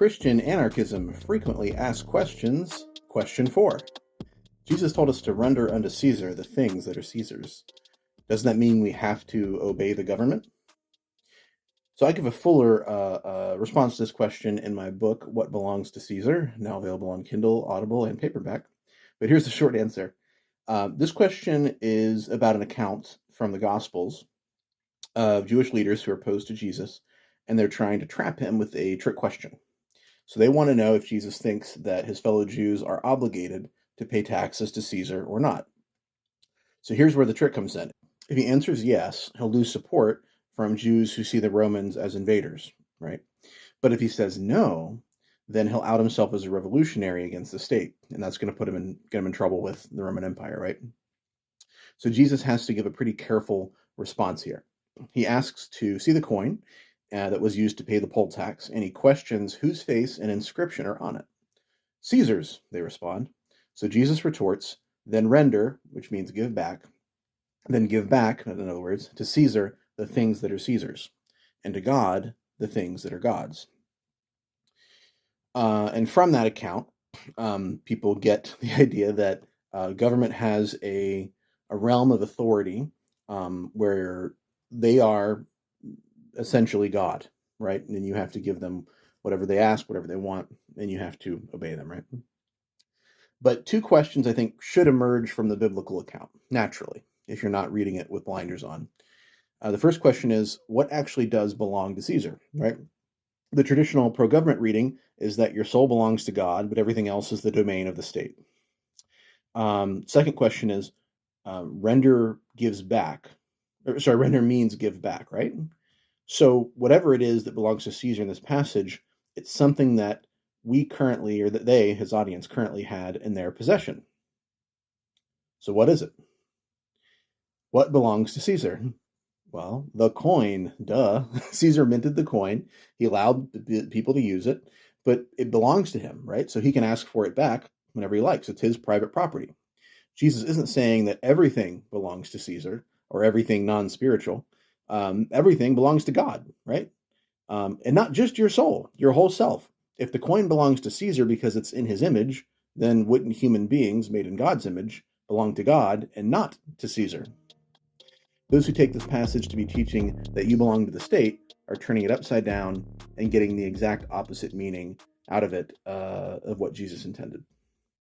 Christian Anarchism frequently asked questions. Question 4. Jesus told us to render unto Caesar the things that are Caesar's. Doesn't that mean we have to obey the government? So I give a fuller response to this question in my book, What Belongs to Caesar, now available on Kindle, Audible, and paperback. But here's the short answer. This question is about an account from the Gospels of Jewish leaders who are opposed to Jesus, and they're trying to trap him with a trick question. So they want to know if Jesus thinks that his fellow Jews are obligated to pay taxes to Caesar or not. So here's where the trick comes in. If he answers yes, he'll lose support from Jews who see the Romans as invaders, right? But if he says no, then he'll out himself as a revolutionary against the state, and that's going to get him in trouble with the Roman Empire, right? So Jesus has to give a pretty careful response here. He asks to see the coin that was used to pay the poll tax, and he questions whose face and inscription are on it. Caesar's, they respond. So Jesus retorts, then render, which means give back, then give back, in other words, to Caesar the things that are Caesar's, and to God the things that are God's. And from that account, people get the idea that government has a realm of authority where they are essentially God, right? And then you have to give them whatever they ask, whatever they want, and you have to obey them, right? But two questions I think should emerge from the biblical account, naturally, if you're not reading it with blinders on. The first question is, what actually does belong to Caesar, right? The traditional pro-government reading is that your soul belongs to God, but everything else is the domain of the state. Second question is, render means give back, right? So whatever it is that belongs to Caesar in this passage, it's something that we currently, or that they, his audience, currently had in their possession. So what is it? What belongs to Caesar? Well, the coin, duh. Caesar minted the coin. He allowed the people to use it, but it belongs to him, right? So he can ask for it back whenever he likes. It's his private property. Jesus isn't saying that everything belongs to Caesar or everything non-spiritual. Everything belongs to God, right? And not just your soul, your whole self. If the coin belongs to Caesar because it's in his image, then wouldn't human beings made in God's image belong to God and not to Caesar? Those who take this passage to be teaching that you belong to the state are turning it upside down and getting the exact opposite meaning out of it of what Jesus intended.